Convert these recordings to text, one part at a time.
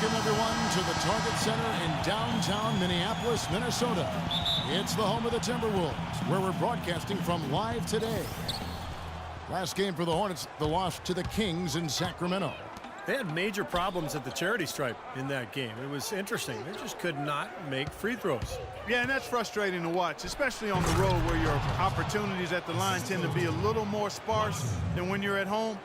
Welcome, everyone, to the Target Center in downtown Minneapolis, Minnesota. It's the home of the Timberwolves, where we're broadcasting from live today. Last game for the Hornets, the loss to the Kings in Sacramento. They had major problems at the charity stripe in that game. It was interesting. They just could not make free throws. Yeah, and that's frustrating to watch, especially on the road where your opportunities at the line tend to be a little more sparse than when you're at home.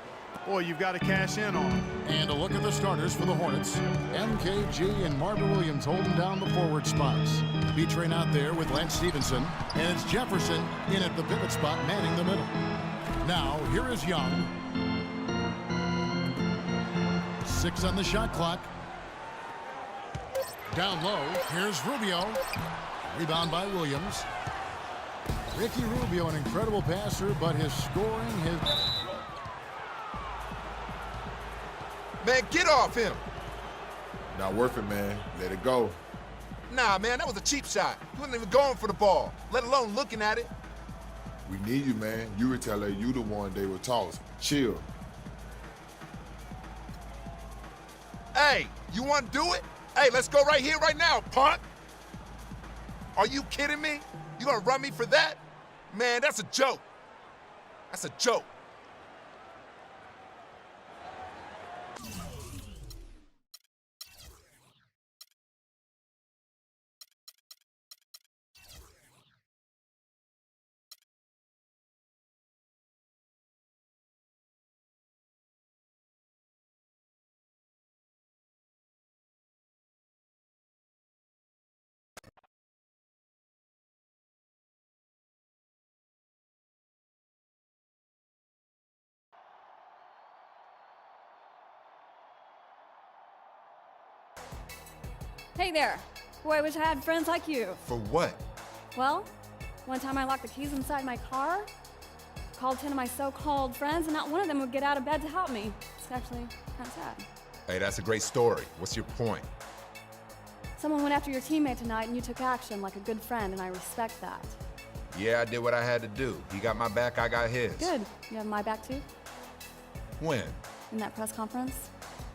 Boy, you've got to cash in on them. And a look at the starters for the Hornets. MKG and Marvin Williams holding down the forward spots. B-Train out there with Lance Stevenson. And it's Jefferson in at the pivot spot, manning the middle. Now, here is Young. 6 on the shot clock. Down low, here's Rubio. Rebound by Williams. Ricky Rubio, an incredible passer, but his scoring, Man, get off him. Not worth it, man. Let it go. Nah, man, that was a cheap shot. He wasn't even going for the ball, let alone looking at it. We need you, man. You would tell her you the one they were tossed. Chill. Hey, you want to do it? Hey, let's go right here, right now, punk. Are you kidding me? You gonna run me for that? Man, that's a joke. That's a joke. Hey there. Boy, I wish I had friends like you. For what? Well, one time I locked the keys inside my car, called 10 of my so-called friends, and not one of them would get out of bed to help me. It's actually kind of sad. Hey, that's a great story. What's your point? Someone went after your teammate tonight, and you took action like a good friend, and I respect that. Yeah, I did what I had to do. He got my back, I got his. Good. You have my back, too? When? In that press conference.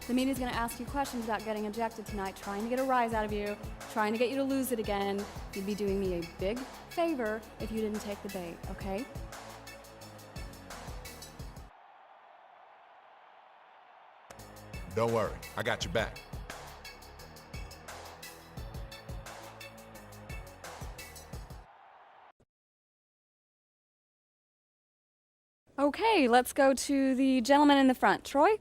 The media's gonna ask you questions about getting ejected tonight, trying to get a rise out of you, trying to get you to lose it again. You'd be doing me a big favor if you didn't take the bait, okay? Don't worry, I got your back. Okay, let's go to the gentleman in the front. Troy?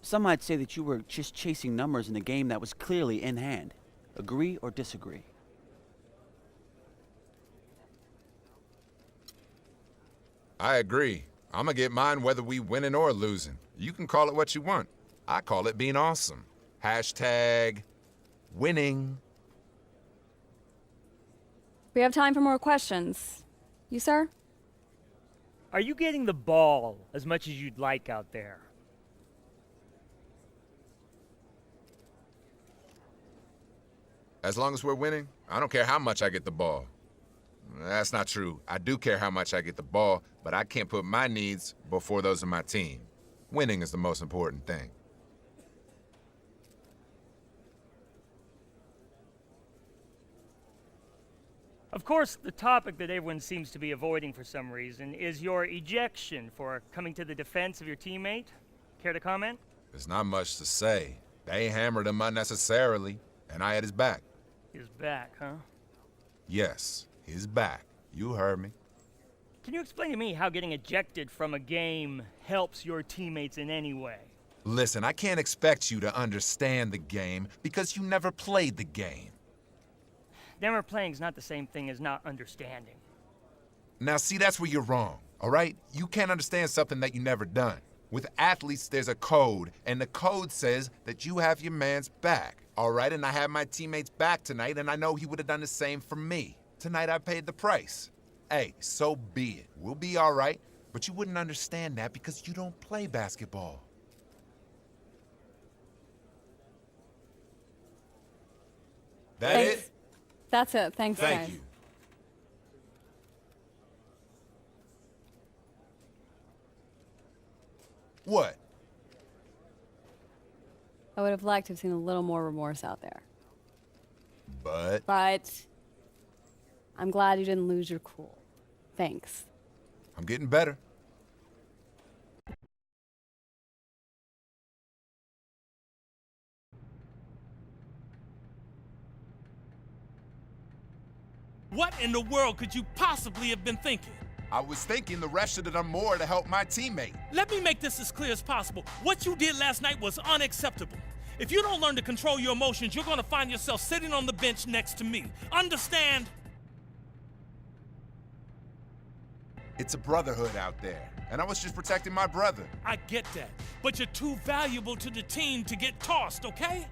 Some might say that you were just chasing numbers in a game that was clearly in hand. Agree or disagree? I agree. I'm gonna get mine whether we winning or losing. You can call it what you want. I call it being awesome. Hashtag winning. We have time for more questions. You, sir? Are you getting the ball as much as you'd like out there? As long as we're winning, I don't care how much I get the ball. That's not true. I do care how much I get the ball, but I can't put my needs before those of my team. Winning is the most important thing. Of course, the topic that everyone seems to be avoiding for some reason is your ejection for coming to the defense of your teammate. Care to comment? There's not much to say. They hammered him unnecessarily, and I had his back. His back, huh? Yes, his back. You heard me. Can you explain to me how getting ejected from a game helps your teammates in any way? Listen, I can't expect you to understand the game because you never played the game. Never playing's not the same thing as not understanding. Now, see, that's where you're wrong, all right? You can't understand something that you never done. With athletes, there's a code, and the code says that you have your man's back, all right? And I have my teammate's back tonight, and I know he would have done the same for me. Tonight, I paid the price. Hey, so be it. We'll be all right, but you wouldn't understand that because you don't play basketball. That Thanks. it? That's it. Thanks, guys. Thank you. What? I would have liked to have seen a little more remorse out there. But But I'm glad you didn't lose your cool. Thanks. I'm getting better. What in the world could you possibly have been thinking? I was thinking the ref should have done more to help my teammate. Let me make this as clear as possible. What you did last night was unacceptable. If you don't learn to control your emotions, you're gonna find yourself sitting on the bench next to me. Understand? It's a brotherhood out there, and I was just protecting my brother. I get that, but you're too valuable to the team to get tossed, okay?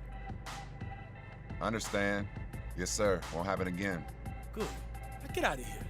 Understand? Yes, sir. Won't happen again. Good. Now get out of here.